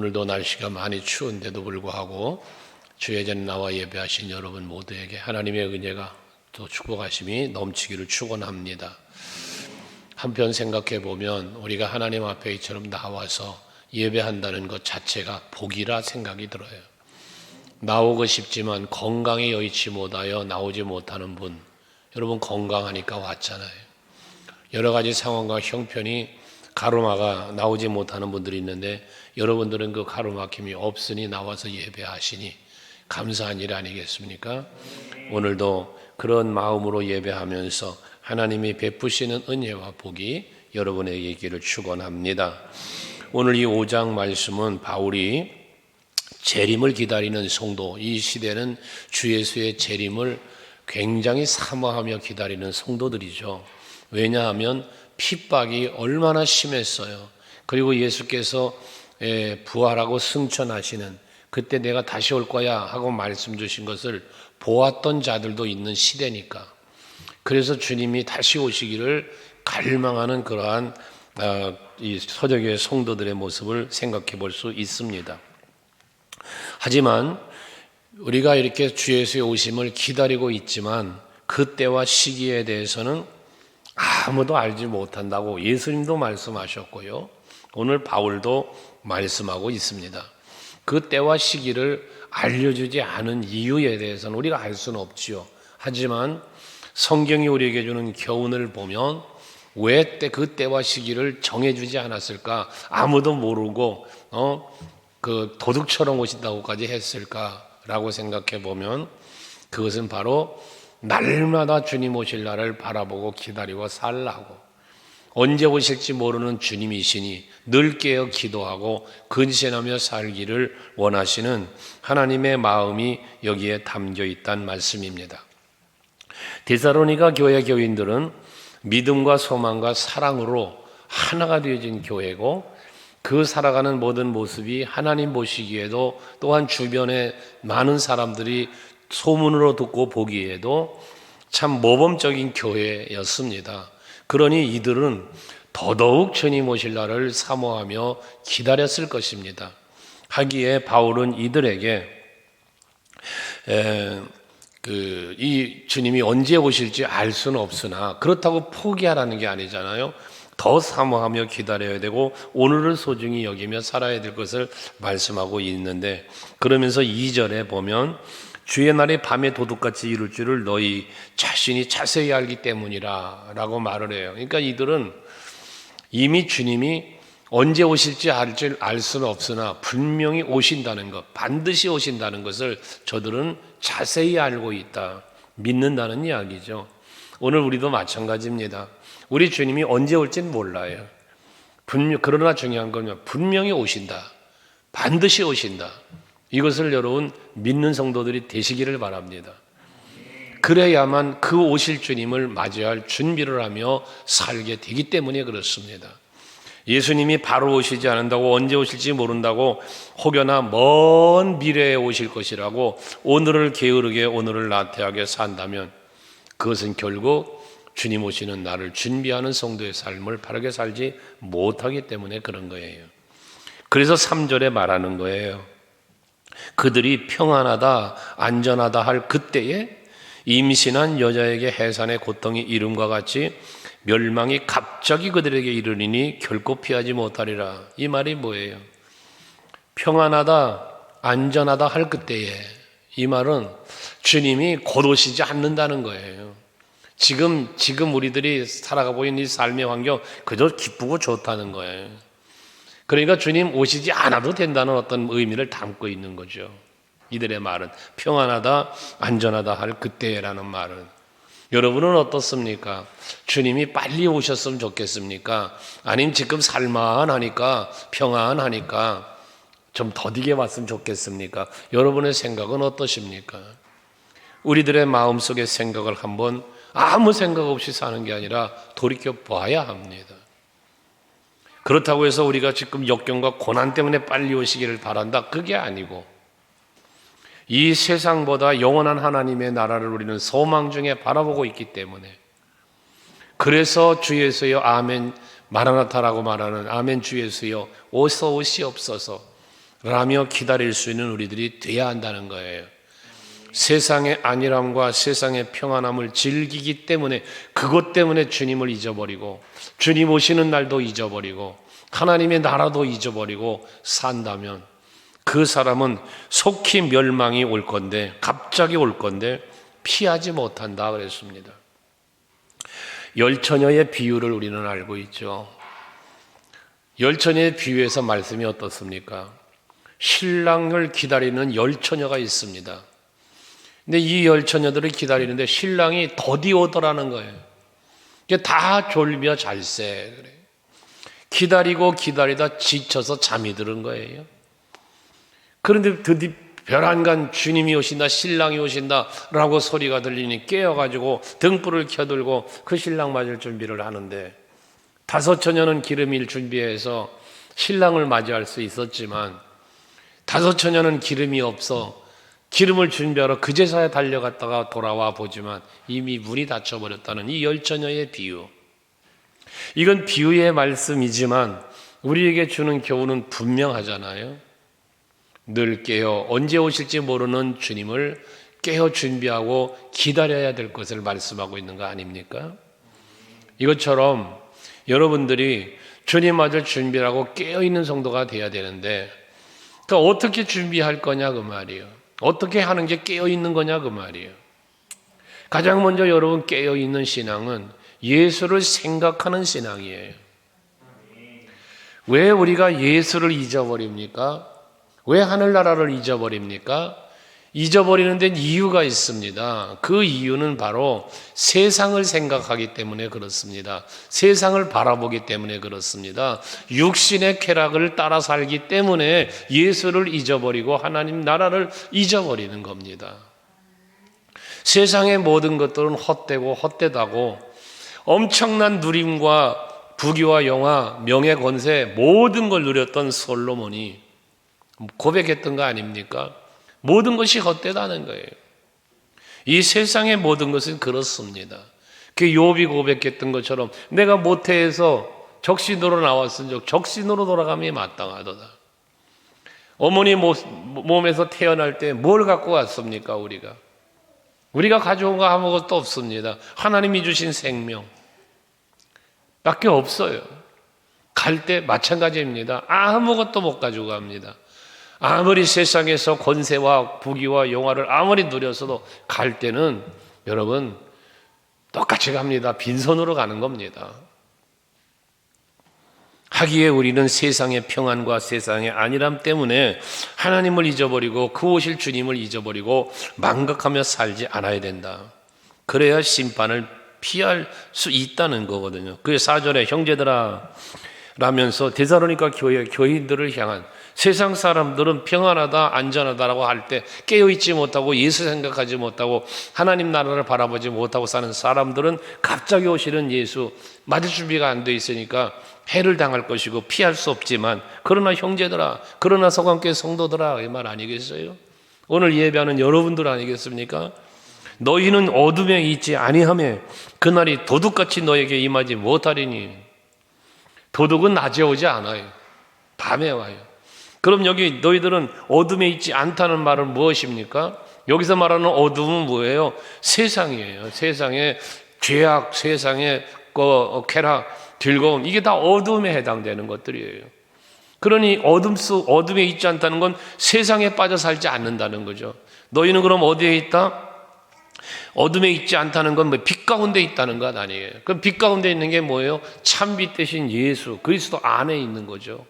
오늘도 날씨가 많이 추운데도 불구하고 주의 전에 나와 예배하신 여러분 모두에게 하나님의 은혜가 또 축복하심이 넘치기를 축원합니다. 한편 생각해 보면 우리가 하나님 앞에 이처럼 나와서 예배한다는 것 자체가 복이라 생각이 들어요. 나오고 싶지만 건강에 여의치 못하여 나오지 못하는 분, 여러분 건강하니까 왔잖아요. 여러 가지 상황과 형편이 가로막아 나오지 못하는 분들이 있는데 여러분들은 그 가로막힘이 없으니 나와서 예배하시니 감사한 일 아니겠습니까? 오늘도 그런 마음으로 예배하면서 하나님이 베푸시는 은혜와 복이 여러분에게 있기를 축원합니다. 오늘 이 5장 말씀은 바울이 재림을 기다리는 성도, 이 시대는 주 예수의 재림을 굉장히 사모하며 기다리는 성도들이죠. 왜냐하면 핍박이 얼마나 심했어요. 그리고 예수께서 부활하고 승천하시는 그때 내가 다시 올 거야 하고 말씀 주신 것을 보았던 자들도 있는 시대니까. 그래서 주님이 다시 오시기를 갈망하는 그러한 이 서적의 성도들의 모습을 생각해 볼 수 있습니다. 하지만 우리가 이렇게 주 예수의 오심을 기다리고 있지만 그때와 시기에 대해서는 아무도 알지 못한다고 예수님도 말씀하셨고요. 오늘 바울도 말씀하고 있습니다. 그 때와 시기를 알려주지 않은 이유에 대해서는 우리가 알 수는 없지요. 하지만 성경이 우리에게 주는 교훈을 보면 왜 그 때와 시기를 정해주지 않았을까? 아무도 모르고 그 도둑처럼 오신다고까지 했을까라고 생각해 보면 그것은 바로 날마다 주님 오실 날을 바라보고 기다리고 살라고, 언제 오실지 모르는 주님이시니 늘 깨어 기도하고 근신하며 살기를 원하시는 하나님의 마음이 여기에 담겨 있다는 말씀입니다. 데살로니가 교회 교인들은 믿음과 소망과 사랑으로 하나가 되어진 교회고 그 살아가는 모든 모습이 하나님 보시기에도 또한 주변에 많은 사람들이 소문으로 듣고 보기에도 참 모범적인 교회였습니다. 그러니 이들은 더더욱 주님 오실 날을 사모하며 기다렸을 것입니다. 하기에 바울은 이들에게 이 주님이 언제 오실지 알 수는 없으나 그렇다고 포기하라는 게 아니잖아요. 더 사모하며 기다려야 되고 오늘을 소중히 여기며 살아야 될 것을 말씀하고 있는데, 그러면서 2절에 보면 주의 날이 밤에 도둑같이 이룰 줄을 너희 자신이 자세히 알기 때문이라 라고 말을 해요. 그러니까 이들은 이미 주님이 언제 오실지 알 수는 없으나 분명히 오신다는 것, 반드시 오신다는 것을 저들은 자세히 알고 있다, 믿는다는 이야기죠. 오늘 우리도 마찬가지입니다. 우리 주님이 언제 올지는 몰라요. 그러나 중요한 건 분명히 오신다, 반드시 오신다. 이것을 여러분 믿는 성도들이 되시기를 바랍니다. 그래야만 그 오실 주님을 맞이할 준비를 하며 살게 되기 때문에 그렇습니다. 예수님이 바로 오시지 않는다고, 언제 오실지 모른다고, 혹여나 먼 미래에 오실 것이라고 오늘을 게으르게 오늘을 나태하게 산다면 그것은 결국 주님 오시는 날을 준비하는 성도의 삶을 바르게 살지 못하기 때문에 그런 거예요. 그래서 3절에 말하는 거예요. 그들이 평안하다 안전하다 할 그때에 임신한 여자에게 해산의 고통이 이름과 같이 멸망이 갑자기 그들에게 이르리니 결코 피하지 못하리라. 이 말이 뭐예요? 평안하다 안전하다 할 그때에, 이 말은 주님이 곧 오시지 않는다는 거예요. 지금 우리들이 살아가고 있는 이 삶의 환경 그저 기쁘고 좋다는 거예요. 그러니까 주님 오시지 않아도 된다는 어떤 의미를 담고 있는 거죠. 이들의 말은 평안하다 안전하다 할 그때라는 말은. 여러분은 어떻습니까? 주님이 빨리 오셨으면 좋겠습니까? 아니면 지금 살만하니까 평안하니까 좀 더디게 왔으면 좋겠습니까? 여러분의 생각은 어떠십니까? 우리들의 마음속의 생각을 한번 아무 생각 없이 사는 게 아니라 돌이켜 봐야 합니다. 그렇다고 해서 우리가 지금 역경과 고난 때문에 빨리 오시기를 바란다, 그게 아니고 이 세상보다 영원한 하나님의 나라를 우리는 소망 중에 바라보고 있기 때문에, 그래서 주 예수여 아멘 마라나타라고 말하는 아멘 주 예수여 어서 오시옵소서, 라며 기다릴 수 있는 우리들이 돼야 한다는 거예요. 세상의 안일함과 세상의 평안함을 즐기기 때문에, 그것 때문에 주님을 잊어버리고 주님 오시는 날도 잊어버리고 하나님의 나라도 잊어버리고 산다면 그 사람은 속히 멸망이 올 건데, 갑자기 올 건데 피하지 못한다 그랬습니다. 열처녀의 비유를 우리는 알고 있죠. 열처녀의 비유에서 말씀이 어떻습니까? 신랑을 기다리는 열처녀가 있습니다. 근데 이 열처녀들을 기다리는데 신랑이 더디 오더라는 거예요. 이게 다 졸며 잘세. 그래. 기다리고 기다리다 지쳐서 잠이 드는 거예요. 그런데 드디어 별안간 주님이 오신다, 신랑이 오신다 라고 소리가 들리니 깨어가지고 등불을 켜들고 그 신랑 맞을 준비를 하는데, 다섯 처녀는 기름을 준비해서 신랑을 맞이할 수 있었지만 다섯 처녀는 기름이 없어 기름을 준비하러 그제서야 달려갔다가 돌아와 보지만 이미 문이 닫혀버렸다는 이 열처녀의 비유. 이건 비유의 말씀이지만 우리에게 주는 교훈은 분명하잖아요. 늘 깨어 언제 오실지 모르는 주님을 깨어 준비하고 기다려야 될 것을 말씀하고 있는 거 아닙니까? 이것처럼 여러분들이 주님 맞을 준비를 하고 깨어있는 성도가 돼야 되는데, 그러니까 어떻게 준비할 거냐 그 말이에요. 어떻게 하는 게 깨어있는 거냐 그 말이에요. 가장 먼저 여러분 깨어있는 신앙은 예수를 생각하는 신앙이에요. 왜 우리가 예수를 잊어버립니까? 왜 하늘나라를 잊어버립니까? 잊어버리는 데는 이유가 있습니다. 그 이유는 바로 세상을 생각하기 때문에 그렇습니다. 세상을 바라보기 때문에 그렇습니다. 육신의 쾌락을 따라 살기 때문에 예수를 잊어버리고 하나님 나라를 잊어버리는 겁니다. 세상의 모든 것들은 헛되고 헛되다고 엄청난 누림과 부귀와 영화, 명예, 권세 모든 걸 누렸던 솔로몬이 고백했던 거 아닙니까? 모든 것이 헛되다는 거예요. 이 세상의 모든 것은 그렇습니다. 그 욥이 고백했던 것처럼 내가 모태에서 적신으로 나왔은즉 적신으로 돌아감이 마땅하도다. 어머니 몸에서 태어날 때 뭘 갖고 왔습니까? 우리가 가져온 거 아무것도 없습니다. 하나님이 주신 생명 밖에 없어요. 갈 때 마찬가지입니다. 아무것도 못 가지고 갑니다. 아무리 세상에서 권세와 부귀와 영화를 아무리 누렸어도 갈 때는 여러분 똑같이 갑니다. 빈손으로 가는 겁니다. 하기에 우리는 세상의 평안과 세상의 안일함 때문에 하나님을 잊어버리고 그 오실 주님을 잊어버리고 망각하며 살지 않아야 된다. 그래야 심판을 피할 수 있다는 거거든요. 그 4절에 형제들아 라면서 데살로니가 교인들을 향한, 세상 사람들은 평안하다 안전하다라고 할 때 깨어있지 못하고 예수 생각하지 못하고 하나님 나라를 바라보지 못하고 사는 사람들은 갑자기 오시는 예수 맞을 준비가 안 돼 있으니까 해를 당할 것이고 피할 수 없지만, 그러나 형제들아, 그러나 서강교회 성도들아, 이 말 아니겠어요? 오늘 예배하는 여러분들 아니겠습니까? 너희는 어둠에 있지 아니하며 그날이 도둑같이 너에게 임하지 못하리니. 도둑은 낮에 오지 않아요. 밤에 와요. 그럼 여기 너희들은 어둠에 있지 않다는 말은 무엇입니까? 여기서 말하는 어둠은 뭐예요? 세상이에요. 세상의 죄악, 세상의 쾌락, 즐거움, 이게 다 어둠에 해당되는 것들이에요. 그러니 어둠에 있지 않다는 건 세상에 빠져 살지 않는다는 거죠. 너희는 그럼 어디에 있다? 어둠에 있지 않다는 건 빛 가운데 있다는 것 아니에요. 그럼 빛 가운데 있는 게 뭐예요? 참빛 대신 예수, 그리스도 안에 있는 거죠.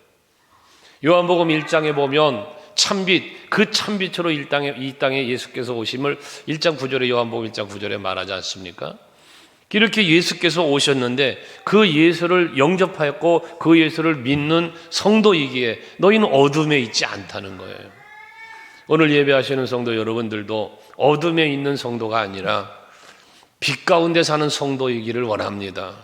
요한복음 1장에 보면 참빛, 그 참빛으로 이 땅에 예수께서 오심을 1장 9절에 요한복음 1장 9절에 말하지 않습니까? 이렇게 예수께서 오셨는데 그 예수를 영접하였고 그 예수를 믿는 성도이기에 너희는 어둠에 있지 않다는 거예요. 오늘 예배하시는 성도 여러분들도 어둠에 있는 성도가 아니라 빛 가운데 사는 성도이기를 원합니다.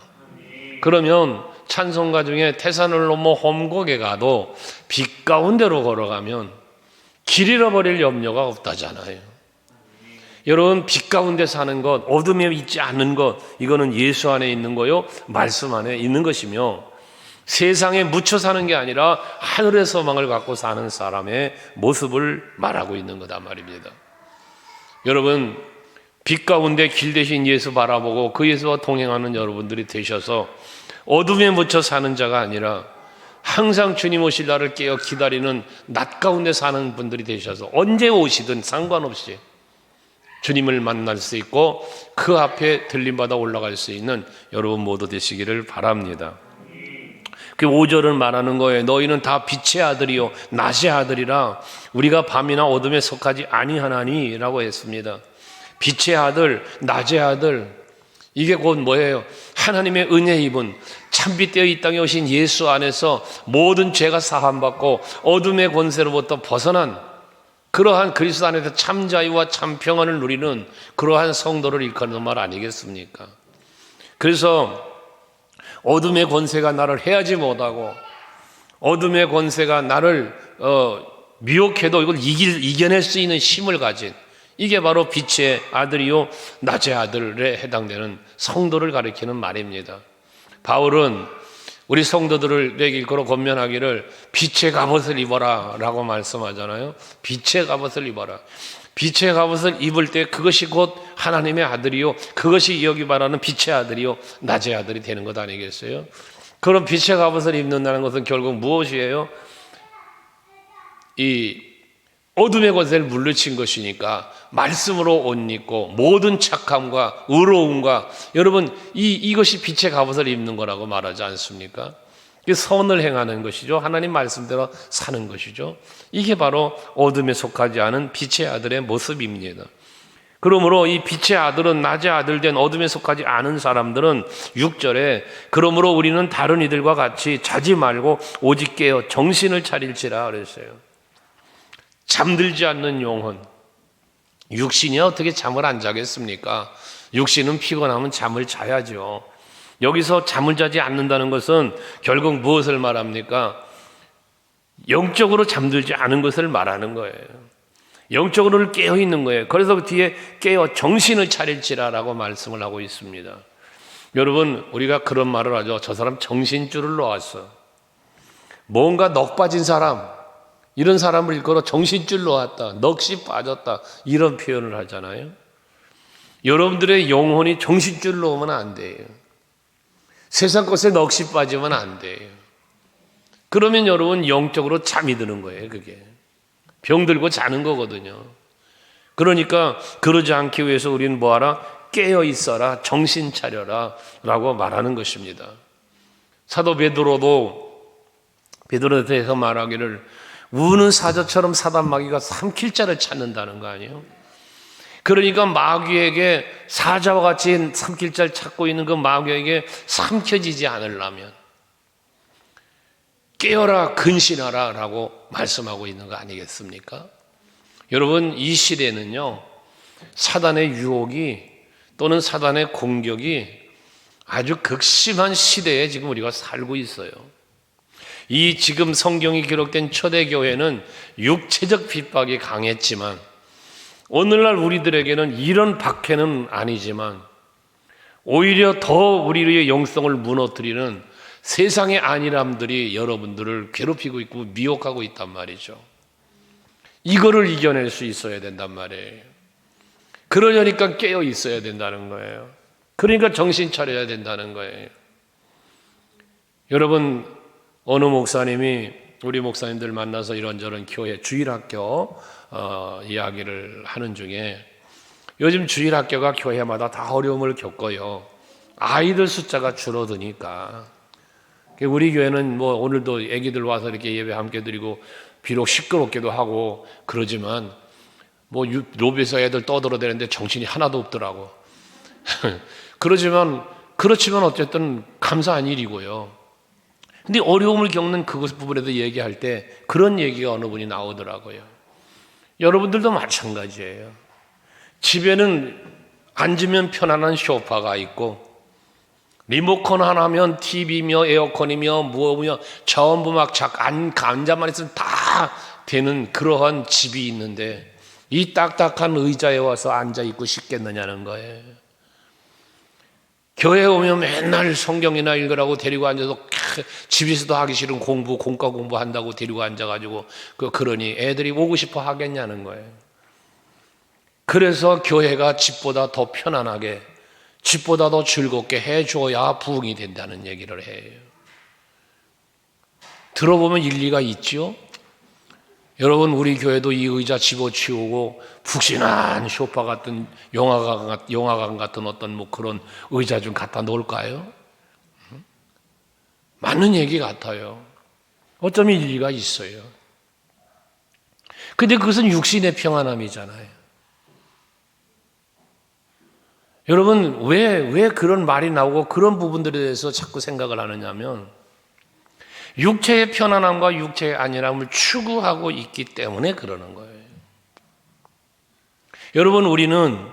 그러면 찬송가 중에 태산을 넘어 험곡에 가도 빛 가운데로 걸어가면 길 잃어버릴 염려가 없다잖아요. 여러분, 빛 가운데 사는 것, 어둠에 있지 않는 것, 이거는 예수 안에 있는 거요, 말씀 안에 있는 것이며, 세상에 묻혀 사는 게 아니라 하늘의 소망을 갖고 사는 사람의 모습을 말하고 있는 거다 말입니다. 여러분, 빛 가운데 길 대신 예수 바라보고 그 예수와 동행하는 여러분들이 되셔서 어둠에 묻혀 사는 자가 아니라 항상 주님 오실 날을 깨어 기다리는 낮 가운데 사는 분들이 되셔서 언제 오시든 상관없이 주님을 만날 수 있고 그 앞에 들림받아 올라갈 수 있는 여러분 모두 되시기를 바랍니다. 그 5절은 말하는 거예요. 너희는 다 빛의 아들이요 낮의 아들이라 우리가 밤이나 어둠에 속하지 아니하나니 라고 했습니다. 빛의 아들, 낮의 아들, 이게 곧 뭐예요? 하나님의 은혜 입은 참빛되어 이 땅에 오신 예수 안에서 모든 죄가 사함받고 어둠의 권세로부터 벗어난 그러한 그리스도 안에서 참 자유와 참 평안을 누리는 그러한 성도를 일컫는 말 아니겠습니까? 그래서 어둠의 권세가 나를 해하지 못하고 어둠의 권세가 나를 미혹해도 이걸 이겨낼 수 있는 힘을 가진 이게 바로 빛의 아들이요 낮의 아들에 해당되는 성도를 가리키는 말입니다. 바울은 우리 성도들에게 일컬어 권면하기를 빛의 갑옷을 입어라 라고 말씀하잖아요. 빛의 갑옷을 입어라. 빛의 갑옷을 입을 때 그것이 곧 하나님의 아들이요 그것이 여기 말하는 빛의 아들이요 낮의 아들이 되는 것 아니겠어요? 그럼 빛의 갑옷을 입는다는 것은 결국 무엇이에요? 이 어둠의 권세를 물리친 것이니까 말씀으로 옷 입고 모든 착함과 의로움과 여러분 이것이 빛의 갑옷을 입는 거라고 말하지 않습니까? 선을 행하는 것이죠. 하나님 말씀대로 사는 것이죠. 이게 바로 어둠에 속하지 않은 빛의 아들의 모습입니다. 그러므로 이 빛의 아들은 낮의 아들 된 어둠에 속하지 않은 사람들은 6절에 그러므로 우리는 다른 이들과 같이 자지 말고 오직 깨어 정신을 차릴지라 그랬어요. 잠들지 않는 영혼. 육신이 어떻게 잠을 안 자겠습니까? 육신은 피곤하면 잠을 자야죠. 여기서 잠을 자지 않는다는 것은 결국 무엇을 말합니까? 영적으로 잠들지 않은 것을 말하는 거예요. 영적으로 깨어 있는 거예요. 그래서 그 뒤에 깨어 정신을 차릴지라라고 말씀을 하고 있습니다. 여러분, 우리가 그런 말을 하죠. 저 사람 정신줄을 놓았어. 뭔가 넋 빠진 사람, 이런 사람을 일컬어 정신줄 놓았다, 넋이 빠졌다, 이런 표현을 하잖아요. 여러분들의 영혼이 정신줄 놓으면 안 돼요. 세상 것에 넋이 빠지면 안 돼요. 그러면 여러분 영적으로 잠이 드는 거예요. 그게 병들고 자는 거거든요. 그러니까 그러지 않기 위해서 우리는 뭐하라? 깨어 있어라, 정신 차려라 라고 말하는 것입니다. 사도 베드로에 대해서 말하기를 우는 사자처럼 사단 마귀가 삼킬 자를 찾는다는 거 아니에요? 그러니까 마귀에게 사자와 같이 삼킬 자를 찾고 있는 그 마귀에게 삼켜지지 않으려면 깨어라, 근신하라 라고 말씀하고 있는 거 아니겠습니까? 여러분, 이 시대는요 사단의 유혹이 또는 사단의 공격이 아주 극심한 시대에 지금 우리가 살고 있어요. 이 지금 성경이 기록된 초대교회는 육체적 핍박이 강했지만 오늘날 우리들에게는 이런 박해는 아니지만 오히려 더 우리의 영성을 무너뜨리는 세상의 안일함들이 여러분들을 괴롭히고 있고 미혹하고 있단 말이죠. 이거를 이겨낼 수 있어야 된단 말이에요. 그러려니까 깨어 있어야 된다는 거예요. 그러니까 정신 차려야 된다는 거예요. 여러분, 어느 목사님이 우리 목사님들 만나서 이런저런 교회 주일학교 이야기를 하는 중에 요즘 주일학교가 교회마다 다 어려움을 겪어요. 아이들 숫자가 줄어드니까. 우리 교회는 뭐 오늘도 애기들 와서 이렇게 예배 함께 드리고 비록 시끄럽기도 하고 그러지만 뭐 로비에서 애들 떠들어대는데 정신이 하나도 없더라고. 그렇지만 어쨌든 감사한 일이고요. 근데 어려움을 겪는 그것 부분에도 얘기할 때 그런 얘기가 어느 분이 나오더라고요. 여러분들도 마찬가지예요. 집에는 앉으면 편안한 소파가 있고 리모컨 하나면 TV며 에어컨이며 뭐며 전부 막 앉아만 있으면 다 되는 그러한 집이 있는데 이 딱딱한 의자에 와서 앉아 있고 싶겠느냐는 거예요. 교회에 오면 맨날 성경이나 읽으라고 데리고 앉아서 집에서도 하기 싫은 공부, 공과 공부한다고 데리고 앉아가지고 그러니 애들이 오고 싶어 하겠냐는 거예요. 그래서 교회가 집보다 더 편안하게, 집보다 더 즐겁게 해줘야 부흥이 된다는 얘기를 해요. 들어보면 일리가 있죠? 여러분, 우리 교회도 이 의자 집어치우고 푹신한 소파 같은 영화관 같은 어떤 그런 의자 좀 갖다 놓을까요? 맞는 얘기 같아요. 어쩌면 일리가 있어요. 근데 그것은 육신의 평안함이잖아요. 여러분, 왜 그런 말이 나오고 그런 부분들에 대해서 자꾸 생각을 하느냐면, 육체의 편안함과 육체의 안일함을 추구하고 있기 때문에 그러는 거예요. 여러분, 우리는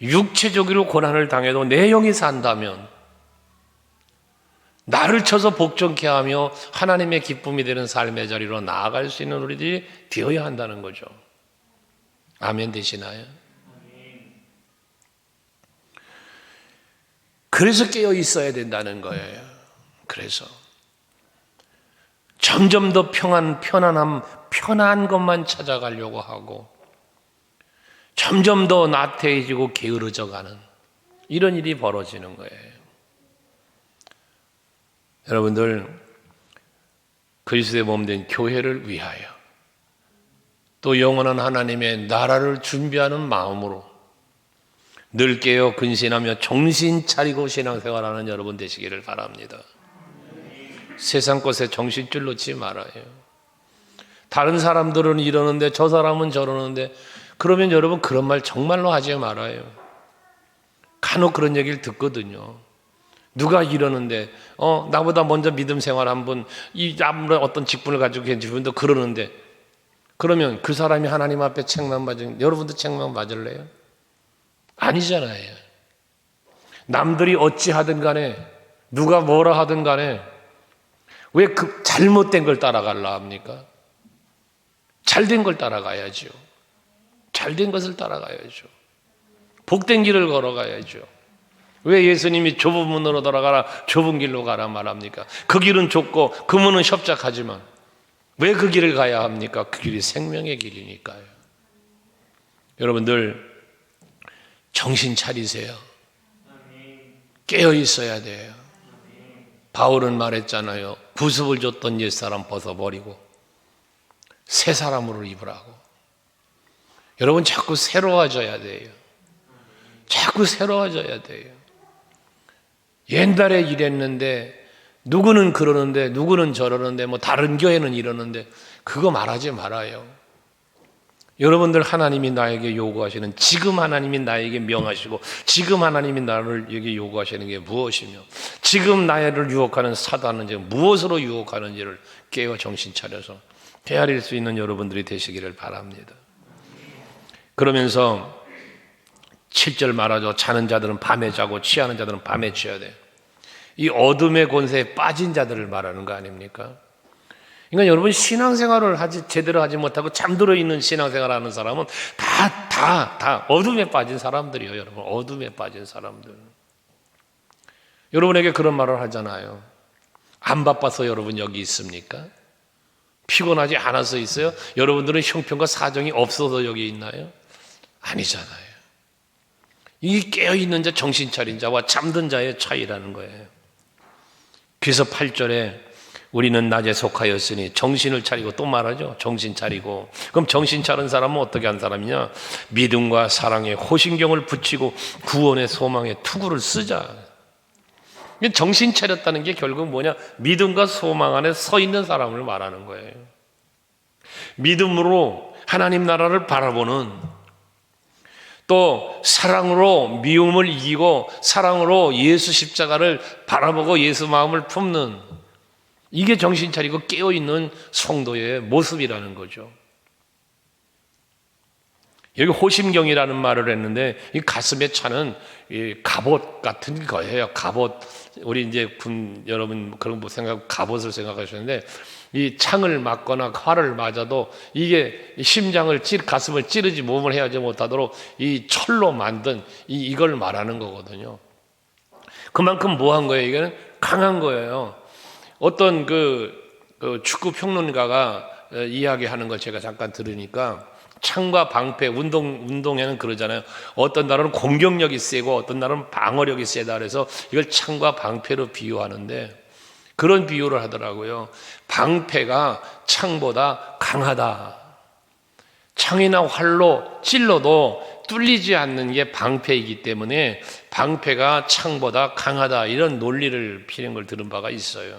육체적으로 고난을 당해도 내 영이 산다면 나를 쳐서 복종케 하며 하나님의 기쁨이 되는 삶의 자리로 나아갈 수 있는 우리들이 되어야 한다는 거죠. 아멘 되시나요? 그래서 깨어 있어야 된다는 거예요. 그래서 점점 더 편안한 것만 찾아가려고 하고 점점 더 나태해지고 게으르져 가는 이런 일이 벌어지는 거예요. 여러분들, 그리스도의 몸된 교회를 위하여 또 영원한 하나님의 나라를 준비하는 마음으로 늘 깨어 근신하며 정신 차리고 신앙생활하는 여러분 되시기를 바랍니다. 세상 것에 정신줄 놓지 말아요. 다른 사람들은 이러는데 저 사람은 저러는데, 그러면 여러분 그런 말 정말로 하지 말아요. 간혹 그런 얘기를 듣거든요. 누가 이러는데 나보다 먼저 믿음 생활 한 분, 아무런 어떤 직분을 가지고 계신 분도 그러는데, 그러면 그 사람이 하나님 앞에 책망받은, 여러분도 책망받을래요? 아니잖아요. 남들이 어찌하든 간에 누가 뭐라 하든 간에 왜 그 잘못된 걸 따라가려 합니까? 잘된 걸 따라가야죠. 잘된 것을 따라가야죠. 복된 길을 걸어가야죠. 왜 예수님이 좁은 문으로 돌아가라, 좁은 길로 가라 말합니까? 그 길은 좁고 그 문은 협착하지만 왜 그 길을 가야 합니까? 그 길이 생명의 길이니까요. 여러분들 정신 차리세요. 깨어 있어야 돼요. 바울은 말했잖아요. 부습을 줬던 옛사람 벗어버리고 새 사람으로 입으라고. 여러분 자꾸 새로워져야 돼요. 자꾸 새로워져야 돼요. 옛날에 이랬는데, 누구는 그러는데 누구는 저러는데, 다른 교회는 이러는데, 그거 말하지 말아요. 여러분들, 하나님이 나에게 요구하시는, 지금 하나님이 나에게 명하시고 지금 하나님이 나를 여기 요구하시는 게 무엇이며, 지금 나를 유혹하는 사단은 지금 무엇으로 유혹하는지를 깨어 정신 차려서 헤아릴 수 있는 여러분들이 되시기를 바랍니다. 그러면서 7절 말하죠. 자는 자들은 밤에 자고 취하는 자들은 밤에 취해야 돼요. 이 어둠의 권세에 빠진 자들을 말하는 거 아닙니까? 그러니까 여러분, 신앙생활을 제대로 하지 못하고 잠들어 있는 신앙생활하는 사람은 다 어둠에 빠진 사람들이에요. 여러분, 어둠에 빠진 사람들. 여러분에게 그런 말을 하잖아요. 안 바빠서 여러분 여기 있습니까? 피곤하지 않아서 있어요? 여러분들은 형편과 사정이 없어서 여기 있나요? 아니잖아요. 이 깨어있는 자, 정신 차린 자와 잠든 자의 차이라는 거예요. 그래서 8절에 우리는 낮에 속하였으니 정신을 차리고, 또 말하죠. 정신 차리고. 그럼 정신 차린 사람은 어떻게 한 사람이냐? 믿음과 사랑에 호신경을 붙이고 구원의 소망에 투구를 쓰자. 정신 차렸다는 게 결국 뭐냐? 믿음과 소망 안에 서 있는 사람을 말하는 거예요. 믿음으로 하나님 나라를 바라보는, 또 사랑으로 미움을 이기고 사랑으로 예수 십자가를 바라보고 예수 마음을 품는, 이게 정신 차리고 깨어있는 성도의 모습이라는 거죠. 여기 호심경이라는 말을 했는데, 이 가슴에 차는 이 갑옷 같은 거예요. 갑옷. 우리 이제 여러분 그런 거 갑옷을 생각하시는데, 이 창을 맞거나 활을 맞아도 이게 심장을 가슴을 찌르지, 몸을 해하지 못하도록 이 철로 만든 이걸 말하는 거거든요. 그만큼 뭐한 거예요? 이거는 강한 거예요. 어떤 그 축구 평론가가 이야기하는 걸 제가 잠깐 들으니까 창과 방패, 운동에는 그러잖아요. 어떤 날은 공격력이 세고 어떤 날은 방어력이 세다 그래서 이걸 창과 방패로 비유하는데 그런 비유를 하더라고요. 방패가 창보다 강하다. 창이나 활로 찔러도 뚫리지 않는 게 방패이기 때문에 방패가 창보다 강하다. 이런 논리를 피는 걸 들은 바가 있어요.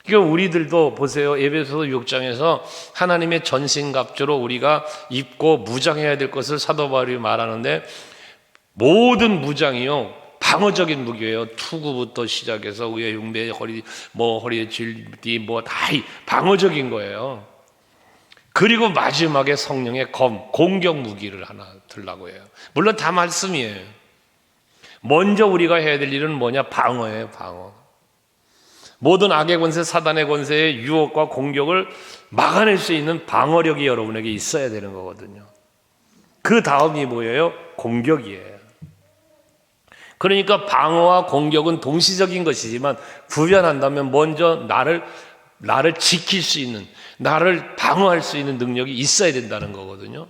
그러니까 우리들도 보세요. 에베소서 6장에서 하나님의 전신갑주로 우리가 입고 무장해야 될 것을 사도 바울이 말하는데 모든 무장이요 방어적인 무기예요. 투구부터 시작해서 위에 흉배, 허리에 질띠 다 방어적인 거예요. 그리고 마지막에 성령의 검, 공격 무기를 하나 들라고 해요. 물론 다 말씀이에요. 먼저 우리가 해야 될 일은 뭐냐? 방어예요, 방어. 모든 악의 권세, 사단의 권세의 유혹과 공격을 막아낼 수 있는 방어력이 여러분에게 있어야 되는 거거든요. 그 다음이 뭐예요? 공격이에요. 그러니까 방어와 공격은 동시적인 것이지만 구별한다면 먼저 나를 지킬 수 있는, 나를 방어할 수 있는 능력이 있어야 된다는 거거든요.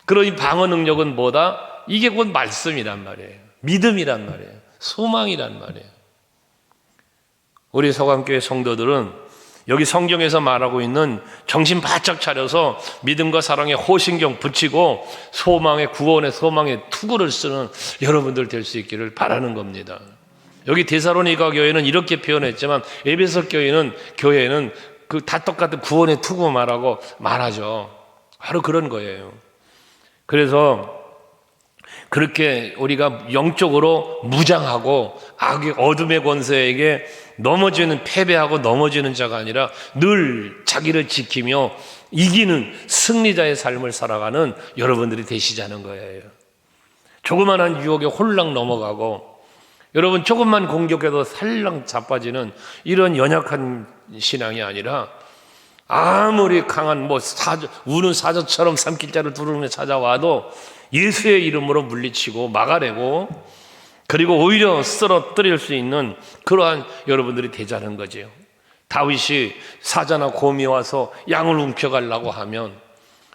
그런 이 방어 능력은 뭐다? 이게 곧 말씀이란 말이에요. 믿음이란 말이에요. 소망이란 말이에요. 우리 서강교회 성도들은 여기 성경에서 말하고 있는 정신 바짝 차려서 믿음과 사랑에 호신경 붙이고 소망의 구원의 소망의 투구를 쓰는 여러분들 될 수 있기를 바라는 겁니다. 여기 데살로니가 교회는 이렇게 표현했지만 에베소 교회는 그 다 똑같은 구원의 투구 말하죠. 바로 그런 거예요. 그래서 그렇게 우리가 영적으로 무장하고 악의 어둠의 권세에게 패배하고 넘어지는 자가 아니라 늘 자기를 지키며 이기는 승리자의 삶을 살아가는 여러분들이 되시자는 거예요. 조그만한 유혹에 홀랑 넘어가고 여러분 조금만 공격해도 살랑 자빠지는 이런 연약한 신앙이 아니라 아무리 강한 우는 사자처럼 삼킬자를 두루뭉에 찾아와도 예수의 이름으로 물리치고 막아내고 그리고 오히려 쓰러뜨릴 수 있는 그러한 여러분들이 되자는 거죠. 다윗이 사자나 곰이 와서 양을 움켜가려고 하면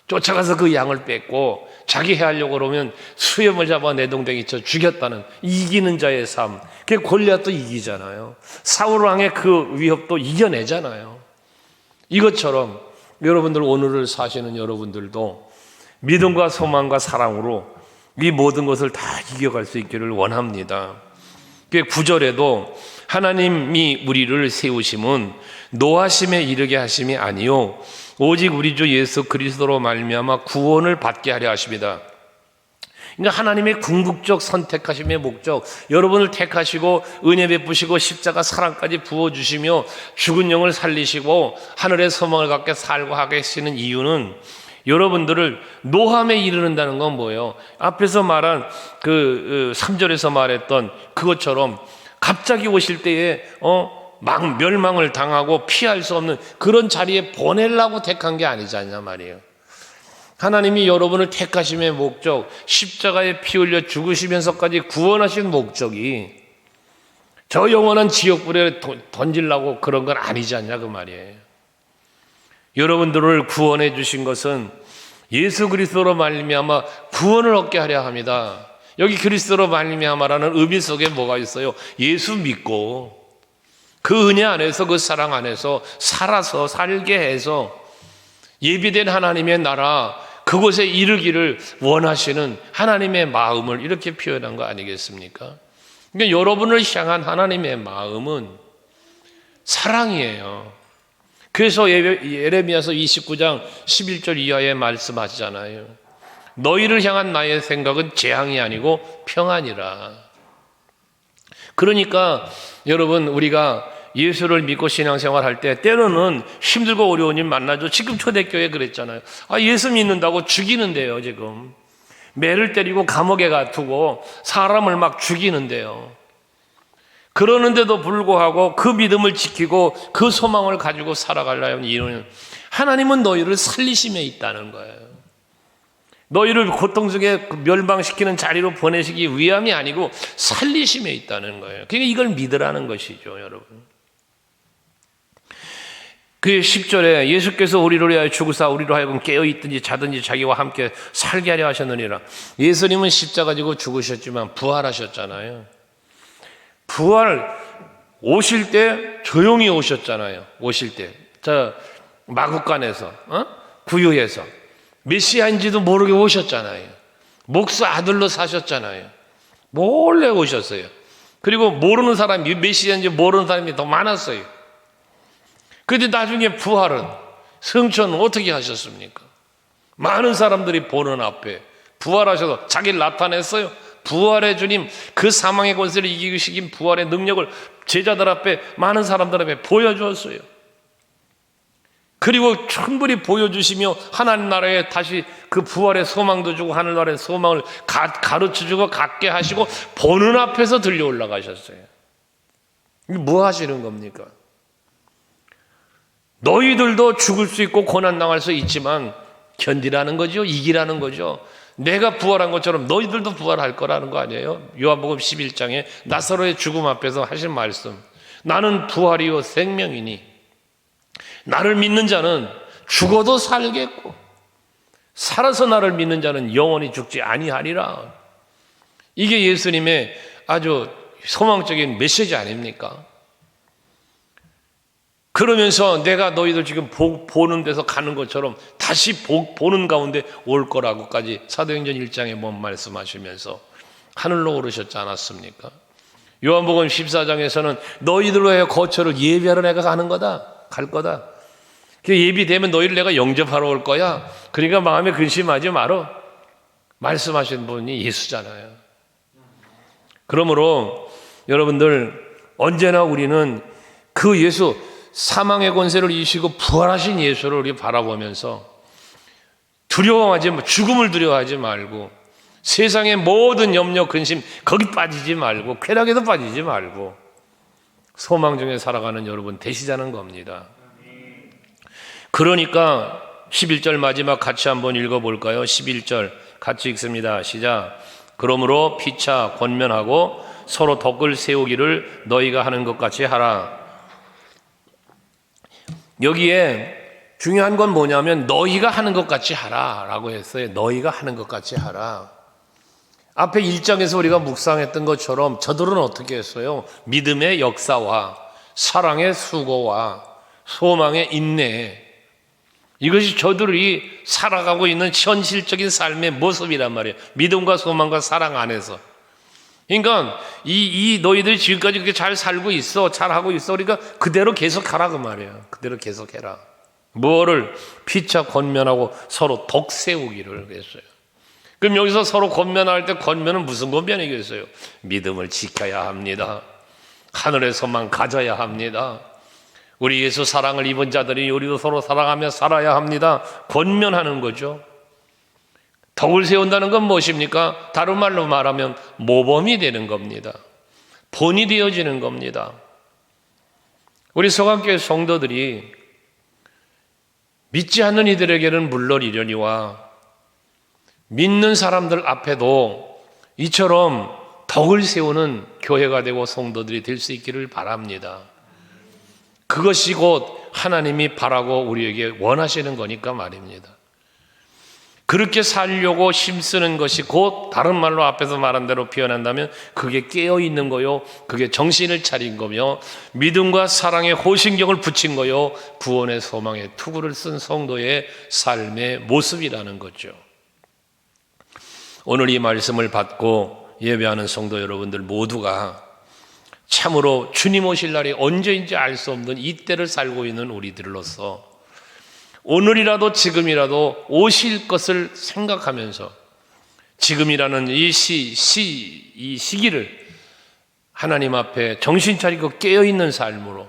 쫓아가서 그 양을 뺏고 자기 해하려고 그러면 수염을 잡아 내동댕이 쳐 죽였다는 이기는 자의 삶. 그게 골리앗도 이기잖아요. 사울 왕의 그 위협도 이겨내잖아요. 이것처럼 여러분들 오늘을 사시는 여러분들도 믿음과 소망과 사랑으로 이 모든 것을 다 이겨갈 수 있기를 원합니다. 9절에도 하나님이 우리를 세우심은 노하심에 이르게 하심이 아니요 오직 우리 주 예수 그리스도로 말미암아 구원을 받게 하려 하십니다. 그러니까 하나님의 궁극적 선택하심의 목적, 여러분을 택하시고 은혜 베푸시고 십자가 사랑까지 부어주시며 죽은 영을 살리시고 하늘의 소망을 갖게 살고 하게 하시는 이유는 여러분들을 노함에 이르는다는 건 뭐예요? 앞에서 말한 그 3절에서 말했던 그것처럼 갑자기 오실 때에 멸망을 당하고 피할 수 없는 그런 자리에 보내려고 택한 게 아니잖냐 말이에요. 하나님이 여러분을 택하심의 목적, 십자가에 피 흘려 죽으시면서까지 구원하신 목적이 저 영원한 지옥불에 던지려고 그런 건 아니지 않냐 그 말이에요. 여러분들을 구원해 주신 것은 예수 그리스도로 말미암아 구원을 얻게 하려 합니다. 여기 그리스도로 말미암아라는 의미 속에 뭐가 있어요? 예수 믿고 그 은혜 안에서 그 사랑 안에서 살아서 살게 해서 예비된 하나님의 나라 그곳에 이르기를 원하시는 하나님의 마음을 이렇게 표현한 거 아니겠습니까? 그러니까 여러분을 향한 하나님의 마음은 사랑이에요. 그래서 예레미야서 29장 11절 이하에 말씀하시잖아요. 너희를 향한 나의 생각은 재앙이 아니고 평안이라. 그러니까 여러분 우리가 예수를 믿고 신앙생활 할 때 때로는 힘들고 어려운 일 만나죠. 지금 초대교회 그랬잖아요. 예수 믿는다고 죽이는데요. 지금 매를 때리고 감옥에 가두고 사람을 막 죽이는데요. 그러는데도 불구하고 그 믿음을 지키고 그 소망을 가지고 살아가려는 이유는 하나님은 너희를 살리심에 있다는 거예요. 너희를 고통 속에 멸망시키는 자리로 보내시기 위함이 아니고 살리심에 있다는 거예요. 그러니까 이걸 믿으라는 것이죠, 여러분. 그 10절에 예수께서 우리를 위하여 죽으사 우리로 하여금 깨어있든지 자든지 자기와 함께 살게 하려 하셨느니라. 예수님은 십자가 지고 죽으셨지만 부활하셨잖아요. 부활 오실 때 조용히 오셨잖아요. 오실 때 저 마구간에서 구유에서 메시아인지도 모르게 오셨잖아요. 목수 아들로 사셨잖아요. 몰래 오셨어요. 그리고 모르는 사람이 메시아인지 모르는 사람이 더 많았어요. 그런데 나중에 부활은 승천은 어떻게 하셨습니까? 많은 사람들이 보는 앞에 부활하셔서 자기를 나타냈어요. 부활의 주님, 그 사망의 권세를 이기시긴 부활의 능력을 제자들 앞에, 많은 사람들 앞에 보여주었어요. 그리고 충분히 보여주시며 하나님 나라에 다시 그 부활의 소망도 주고 하늘나라의 소망을 가르쳐주고 갖게 하시고 보는 앞에서 들려 올라가셨어요. 뭐 하시는 겁니까? 너희들도 죽을 수 있고 고난당할 수 있지만 견디라는 거죠. 이기라는 거죠. 내가 부활한 것처럼 너희들도 부활할 거라는 거 아니에요? 요한복음 11장에 나사로의 죽음 앞에서 하신 말씀, 나는 부활이요 생명이니 나를 믿는 자는 죽어도 살겠고 살아서 나를 믿는 자는 영원히 죽지 아니하리라. 이게 예수님의 아주 소망적인 메시지 아닙니까? 그러면서 내가 너희들 지금 보는 데서 가는 것처럼 다시 보는 가운데 올 거라고까지 사도행전 1장에 뭔 말씀하시면서 하늘로 오르셨지 않았습니까? 요한복음 14장에서는 너희들로 해 거처를 예비하러 내가 가는 거다, 갈 거다. 예비되면 너희를 내가 영접하러 올 거야. 그러니까 마음에 근심하지 말어. 말씀하신 분이 예수잖아요. 그러므로 여러분들 언제나 우리는 그 예수, 사망의 권세를 이기시고 부활하신 예수를 우리 바라보면서 죽음을 두려워하지 말고 세상의 모든 염려, 근심 거기 빠지지 말고 쾌락에도 빠지지 말고 소망 중에 살아가는 여러분 되시자는 겁니다. 그러니까 11절 마지막 같이 한번 읽어볼까요? 11절 같이 읽습니다. 시작. 그러므로 피차 권면하고 서로 덕을 세우기를 너희가 하는 것 같이 하라. 여기에 중요한 건 뭐냐면 너희가 하는 것 같이 하라 라고 했어요. 너희가 하는 것 같이 하라. 앞에 1장에서 우리가 묵상했던 것처럼 저들은 어떻게 했어요? 믿음의 역사와 사랑의 수고와 소망의 인내, 이것이 저들이 살아가고 있는 현실적인 삶의 모습이란 말이에요. 믿음과 소망과 사랑 안에서. 그러니까 이 너희들이 지금까지 그렇게 잘 살고 있어, 잘 하고 있어. 그러니까 그대로 계속 하라 그 말이에요. 그대로 계속 해라. 뭐를? 피차 권면하고 서로 덕 세우기를 했어요. 그럼 여기서 서로 권면할 때 권면은 무슨 권면이겠어요? 믿음을 지켜야 합니다. 하늘의 소망 가져야 합니다. 우리 예수 사랑을 입은 자들이 우리도 서로 사랑하며 살아야 합니다. 권면하는 거죠. 덕을 세운다는 건 무엇입니까? 다른 말로 말하면 모범이 되는 겁니다. 본이 되어지는 겁니다. 우리 서강교회 성도들이 믿지 않는 이들에게는 물론이려니와 믿는 사람들 앞에도 이처럼 덕을 세우는 교회가 되고 성도들이 될 수 있기를 바랍니다. 그것이 곧 하나님이 바라고 우리에게 원하시는 거니까 말입니다. 그렇게 살려고 힘쓰는 것이 곧 다른 말로 앞에서 말한 대로 표현한다면 그게 깨어있는 거요, 그게 정신을 차린 거며 믿음과 사랑의 호신경을 붙인 거요, 구원의 소망의 투구를 쓴 성도의 삶의 모습이라는 거죠. 오늘 이 말씀을 받고 예배하는 성도 여러분들 모두가 참으로 주님 오실 날이 언제인지 알 수 없는 이때를 살고 있는 우리들로서 오늘이라도 지금이라도 오실 것을 생각하면서 지금이라는 이 시기를 하나님 앞에 정신 차리고 깨어있는 삶으로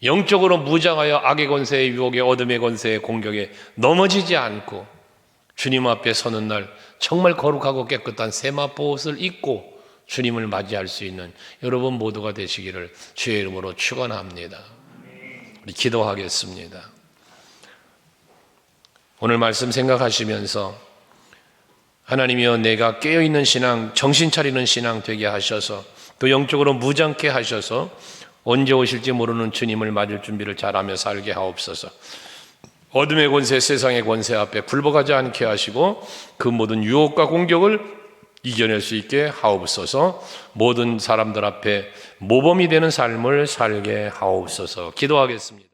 영적으로 무장하여 악의 권세의 유혹에 어둠의 권세의 공격에 넘어지지 않고 주님 앞에 서는 날 정말 거룩하고 깨끗한 세마포 옷을 입고 주님을 맞이할 수 있는 여러분 모두가 되시기를 주의 이름으로 축원합니다. 우리 기도하겠습니다. 오늘 말씀 생각하시면서 하나님이여 내가 깨어있는 신앙, 정신 차리는 신앙 되게 하셔서 또 영적으로 무장케 하셔서 언제 오실지 모르는 주님을 맞을 준비를 잘하며 살게 하옵소서. 어둠의 권세, 세상의 권세 앞에 굴복하지 않게 하시고 그 모든 유혹과 공격을 이겨낼 수 있게 하옵소서. 모든 사람들 앞에 모범이 되는 삶을 살게 하옵소서. 기도하겠습니다.